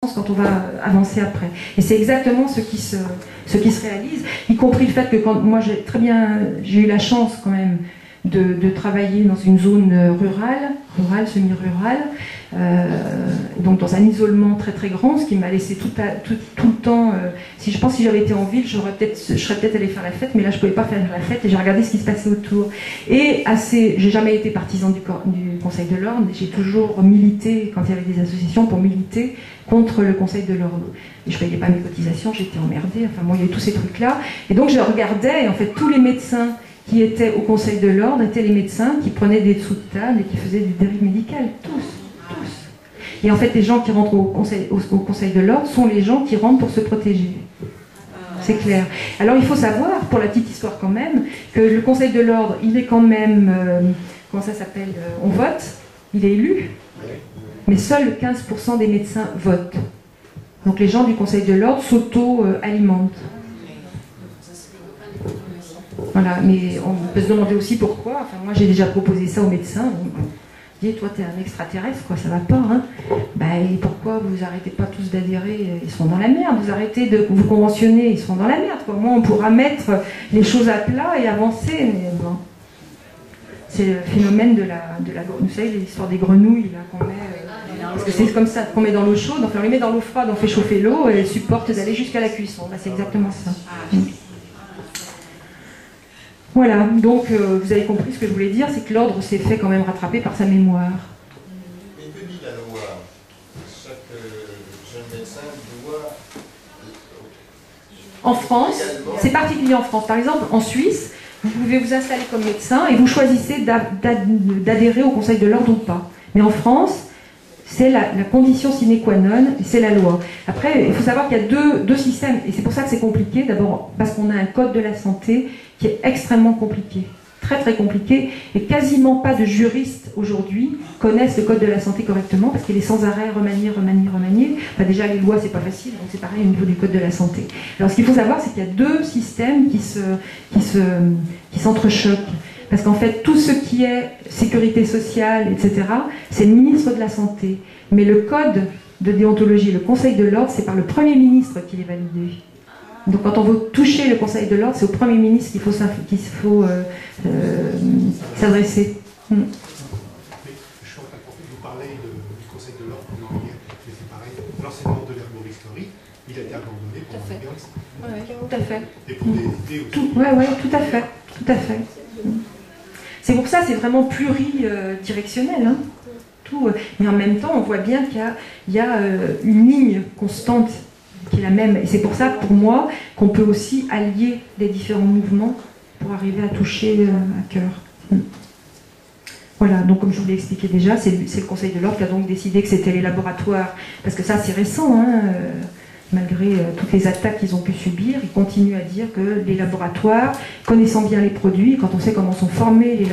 quand on va avancer après. Et c'est exactement ce qui se réalise, y compris le fait que quand moi j'ai eu la chance quand même de travailler dans une zone rurale, semi-rurale, donc dans un isolement très très grand, ce qui m'a laissé tout le temps. Si j'avais été en ville, je serais peut-être allée faire la fête, mais là je pouvais pas faire la fête et j'ai regardé ce qui se passait autour. Et j'ai jamais été partisan du Conseil de l'ordre, j'ai toujours milité quand il y avait des associations pour militer contre le Conseil de l'ordre. Et je payais pas mes cotisations, j'étais emmerdée. Enfin bon, il y avait tous ces trucs-là. Et donc je regardais, et en fait tous les médecins qui étaient au Conseil de l'ordre étaient les médecins qui prenaient des dessous de table et qui faisaient des dérives médicales, tous. Et en fait, les gens qui rentrent au Conseil de l'ordre sont les gens qui rentrent pour se protéger. C'est clair. Alors il faut savoir, pour la petite histoire quand même, que le Conseil de l'ordre, il est quand même, comment ça s'appelle, on vote, il est élu, mais seuls 15% des médecins votent. Donc les gens du Conseil de l'ordre s'auto-alimentent. Voilà, mais on peut se demander aussi pourquoi. Enfin, moi, j'ai déjà proposé ça aux médecins. Je dis, toi, t'es un extraterrestre, quoi, ça va pas, hein. Et pourquoi vous arrêtez pas tous d'adhérer? Ils sont dans la merde. Vous arrêtez de vous conventionner, ils sont dans la merde, quoi. Moi, on pourra mettre les choses à plat et avancer, mais bon. C'est le phénomène de la... Vous savez, l'histoire des grenouilles, là, qu'on met... parce que c'est comme ça qu'on met dans l'eau chaude, enfin, on les met dans l'eau froide, on fait chauffer l'eau, et elles supportent d'aller jusqu'à la cuisson. C'est exactement ça. Voilà, donc vous avez compris ce que je voulais dire, c'est que l'ordre s'est fait quand même rattraper par sa mémoire. Mais que dit la loi? Chaque jeune médecin doit... En France, c'est particulier en France. Par exemple, en Suisse, vous pouvez vous installer comme médecin et vous choisissez d'adhérer au Conseil de l'ordre ou pas. Mais en France, c'est la condition sine qua non, c'est la loi. Après, il faut savoir qu'il y a deux systèmes, et c'est pour ça que c'est compliqué. D'abord, parce qu'on a un code de la santé qui est extrêmement compliqué, très très compliqué, et quasiment pas de juristes aujourd'hui connaissent le code de la santé correctement, parce qu'il est sans arrêt remanié. Enfin, déjà, les lois, c'est pas facile, donc c'est pareil au niveau du code de la santé. Alors, ce qu'il faut savoir, c'est qu'il y a deux systèmes qui s'entrechoquent. Parce qu'en fait, tout ce qui est sécurité sociale, etc., c'est le ministre de la Santé. Mais le code de déontologie, le Conseil de l'ordre, c'est par le Premier ministre qu'il est validé. Donc quand on veut toucher le Conseil de l'ordre, c'est au Premier ministre qu'il faut s'adresser. Je suis en train de vous parler du Conseil de l'ordre, c'est pareil. L'enseignement de l'herboristerie, il a été abandonné pour la guerre. Oui, tout à fait. Et pour des idées aussi. Oui, tout à fait. Tout à fait. C'est pour ça, c'est vraiment pluridirectionnel. Hein. Mais en même temps, on voit bien qu'il y a une ligne constante qui est la même. Et c'est pour ça, pour moi, qu'on peut aussi allier les différents mouvements pour arriver à toucher à cœur. Voilà, donc comme je vous l'ai expliqué déjà, c'est le Conseil de l'ordre qui a donc décidé que c'était les laboratoires, parce que ça c'est récent, hein, malgré toutes les attaques qu'ils ont pu subir, ils continuent à dire que les laboratoires, connaissant bien les produits, quand on sait comment sont formés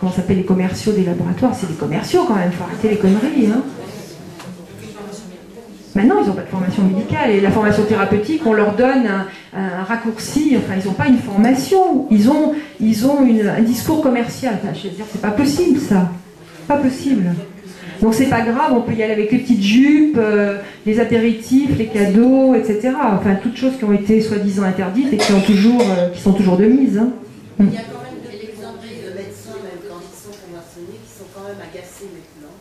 comment s'appelle les commerciaux des laboratoires, c'est des commerciaux quand même, il faut arrêter les conneries. Hein. Maintenant, ils n'ont pas de formation médicale, et la formation thérapeutique, on leur donne un raccourci, enfin, ils n'ont pas une formation, ils ont un discours commercial. Enfin, je veux dire, c'est pas possible, ça. Pas possible. Donc, c'est pas grave, on peut y aller avec les petites jupes, les apéritifs, les cadeaux, etc. Enfin, toutes choses qui ont été soi-disant interdites et qui sont toujours de mise. Hein. Il y a quand même de l'exemple de médecins, même quand ils sont conventionnés, qui sont quand même agacés maintenant,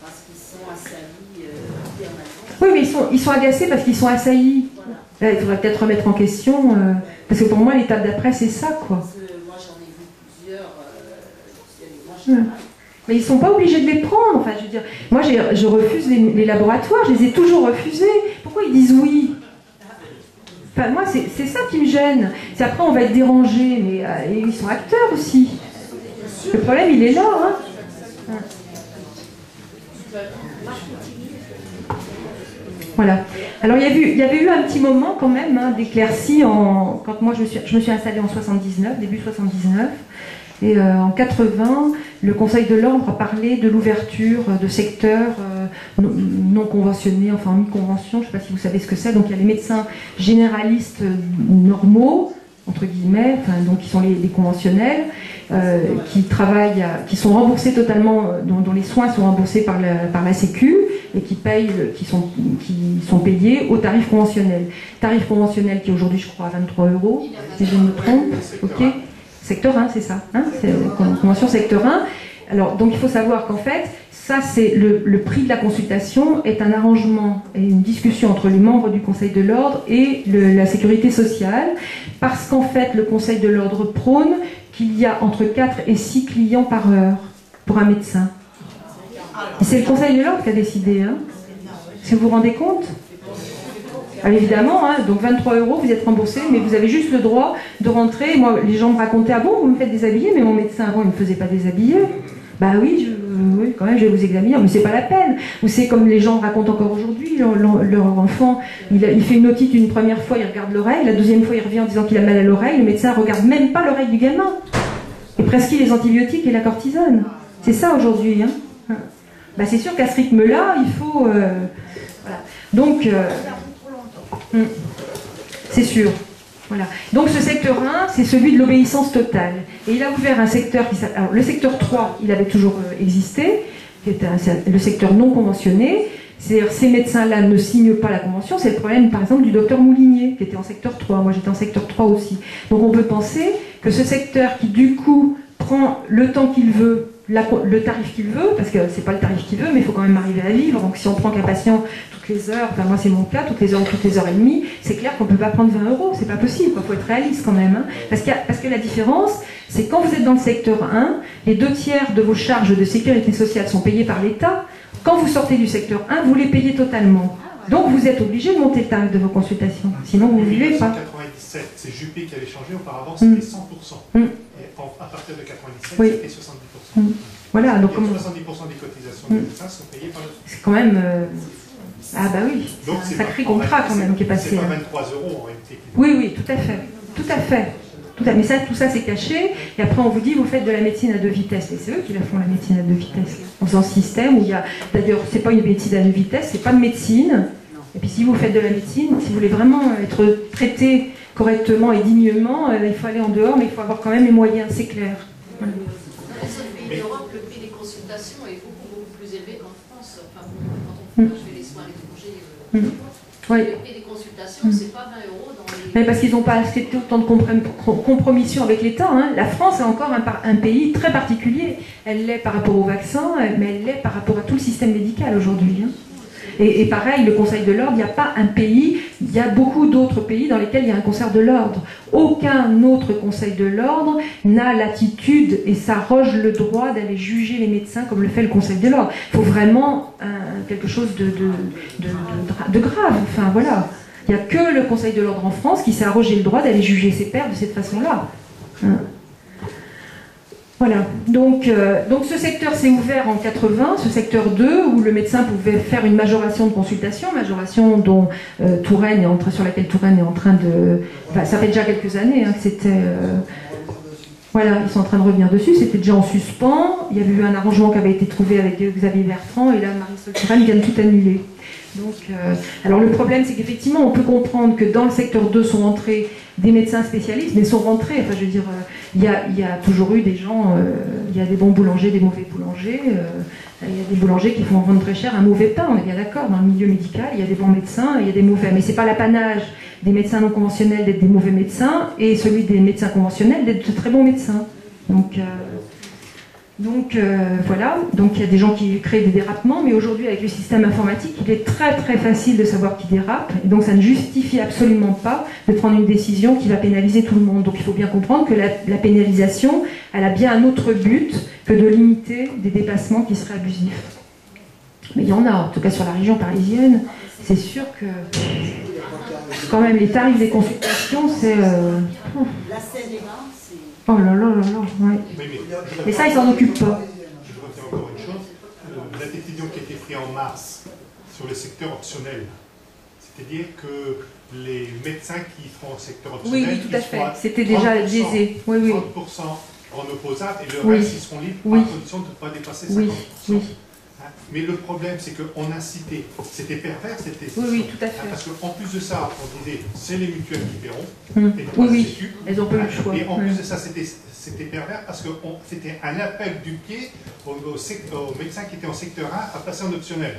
parce qu'ils sont assaillis permanemment. Oui, mais ils sont agacés parce qu'ils sont assaillis. Voilà. Là, il faudrait peut-être remettre en question, parce que pour moi, l'étape d'après, c'est ça, quoi. Parce que moi, j'en ai vu plusieurs, mais ils ne sont pas obligés de les prendre. Enfin, je veux dire, moi, je refuse les laboratoires, je les ai toujours refusés. Pourquoi ils disent oui? Enfin, moi, c'est ça qui me gêne. C'est après, on va être dérangé, mais ils sont acteurs aussi. Le problème, il est là. Hein. Voilà. Alors, il y avait eu un petit moment quand même d'éclaircie quand moi, je me suis installée en 79, début 79. Et en 80, le Conseil de l'ordre a parlé de l'ouverture de secteurs non conventionnés, enfin en mi-convention, je ne sais pas si vous savez ce que c'est. Donc il y a les médecins généralistes normaux, entre guillemets, enfin, donc qui sont les conventionnels. qui travaillent, qui sont remboursés totalement, dont les soins sont remboursés par la Sécu et qui sont payés au tarif conventionnel. Tarif conventionnel qui est aujourd'hui, je crois, à 23 €, si je ne me trompe. Ok. Secteur 1, c'est ça, hein, c'est convention secteur 1. Alors, donc il faut savoir qu'en fait, ça c'est le prix de la consultation est un arrangement et une discussion entre les membres du Conseil de l'Ordre et la Sécurité sociale, parce qu'en fait le Conseil de l'Ordre prône qu'il y a entre 4 et 6 clients par heure pour un médecin. Et c'est le Conseil de l'Ordre qui a décidé, hein. Si vous vous rendez compte? Alors évidemment, hein, donc 23 €, vous êtes remboursé, mais vous avez juste le droit de rentrer. Moi, les gens me racontaient, ah bon, vous me faites déshabiller, mais mon médecin avant, il ne me faisait pas déshabiller. Bah oui, oui, quand même, je vais vous examiner, mais c'est pas la peine. Ou c'est comme les gens racontent encore aujourd'hui, leur enfant, il fait une otite une première fois, il regarde l'oreille, la deuxième fois, il revient en disant qu'il a mal à l'oreille, le médecin regarde même pas l'oreille du gamin. Et prescrit les antibiotiques et la cortisone. C'est ça aujourd'hui, hein. Bah c'est sûr qu'à ce rythme-là, il faut... voilà. Donc... c'est sûr. Voilà. Donc ce secteur 1, c'est celui de l'obéissance totale. Et il a ouvert un secteur qui s'appelle... Alors le secteur 3, il avait toujours existé, qui était le secteur non conventionné. C'est-à-dire ces médecins-là ne signent pas la convention. C'est le problème, par exemple, du docteur Moulinier, qui était en secteur 3. Moi, j'étais en secteur 3 aussi. Donc on peut penser que ce secteur qui, du coup, prend le temps qu'il veut, le tarif qu'il veut, parce que c'est pas le tarif qu'il veut, mais il faut quand même arriver à vivre. Donc si on prend qu'un patient toutes les heures, enfin moi c'est mon cas, toutes les heures et demie, c'est clair qu'on ne peut pas prendre 20 €, c'est pas possible, il faut être réaliste quand même. Hein. Parce que la différence, c'est quand vous êtes dans le secteur 1, les 2/3 de vos charges de sécurité sociale sont payées par l'État. Quand vous sortez du secteur 1, vous les payez totalement. Donc vous êtes obligé de monter le tarif de vos consultations, sinon vous ne vivez pas. En 1997, c'est Juppé qui avait changé, auparavant c'était 100%. Et à partir de 97, oui. c'était 70%. Voilà, donc 70% des cotisations des médecins sont payées par le... C'est quand même... Ah bah oui, c'est un sacré contrat quand même qui est passé. C'est pas 23 € en réalité. Oui, oui, tout à fait. Tout à fait. Mais ça, tout ça c'est caché, et après on vous dit vous faites de la médecine à 2 vitesses, et c'est eux qui la font la médecine à 2 vitesses, en faisant ce système où il y a, d'ailleurs c'est pas une médecine à 2 vitesses, c'est pas de médecine, et puis si vous faites de la médecine, si vous voulez vraiment être traité correctement et dignement, il faut aller en dehors, mais il faut avoir quand même les moyens, c'est clair. Voilà. Dans certains pays d'Europe, le prix des consultations est beaucoup plus élevé qu'en France, enfin, quand je fais les soins à l'étranger, Oui. le prix des consultations, c'est pas 20 € dans les... Mais parce qu'ils n'ont pas accepté autant de compromission avec l'État. Hein. La France est encore un pays très particulier. Elle l'est par rapport au vaccin, mais elle l'est par rapport à tout le système médical aujourd'hui. Hein. Et pareil, le Conseil de l'Ordre, il n'y a pas un pays, il y a beaucoup d'autres pays dans lesquels il y a un Conseil de l'Ordre. Aucun autre Conseil de l'Ordre n'a l'attitude et s'arroge le droit d'aller juger les médecins comme le fait le Conseil de l'Ordre. Il faut vraiment quelque chose de grave. Enfin voilà. Il n'y a que le Conseil de l'Ordre en France qui s'est arrogé le droit d'aller juger ses pairs de cette façon-là. Hein. Voilà, donc ce secteur s'est ouvert en 80, ce secteur 2, où le médecin pouvait faire une majoration de consultation, majoration dont sur laquelle Touraine est en train de... Enfin, ça fait déjà quelques années hein, que c'était... Voilà, ils sont en train de revenir dessus, c'était déjà en suspens, il y avait eu un arrangement qui avait été trouvé avec Xavier Bertrand, et là Marisol Touraine vient de tout annuler. Donc, alors le problème c'est qu'effectivement on peut comprendre que dans le secteur 2 sont entrés des médecins spécialistes, mais sont rentrés, enfin je veux dire, il y a toujours eu des gens, il y a des bons boulangers, des mauvais boulangers, il y a des boulangers qui font vendre très cher un mauvais pain, on est bien d'accord, dans le milieu médical, il y a des bons médecins, il y a des mauvais, mais c'est pas l'apanage des médecins non conventionnels d'être des mauvais médecins, et celui des médecins conventionnels d'être de très bons médecins. Donc voilà, donc il y a des gens qui créent des dérapements, mais aujourd'hui avec le système informatique, il est très très facile de savoir qui dérape, et donc ça ne justifie absolument pas de prendre une décision qui va pénaliser tout le monde. Donc il faut bien comprendre que la pénalisation, elle a bien un autre but que de limiter des dépassements qui seraient abusifs. Mais il y en a, en tout cas sur la région parisienne, c'est sûr que quand même les tarifs des consultations, c'est... La Seine-et-Marne, c'est... Oh là là là là, ouais. Mais ça, ils s'en occupent pas. Je voudrais dire encore une chose. La décision qui a été prise en mars sur le secteur optionnel, c'est-à-dire que les médecins qui seront au secteur optionnel, oui, tout à fait. C'était déjà biaisé. Oui, oui. 30% en opposable et le reste, ils seront libres à condition de ne pas dépasser 50%. Oui. Mais le problème, c'est qu'on incitait, c'était pervers, c'était... Oui, tout à fait. Parce qu'en plus de ça, on disait, c'est les mutuelles qui paieront, et non Oui, la oui, Sécu. elles n'ont pas eu le choix. Et en plus de ça, c'était pervers parce que c'était un appel du pied aux médecins qui étaient en secteur 1 à passer en optionnel.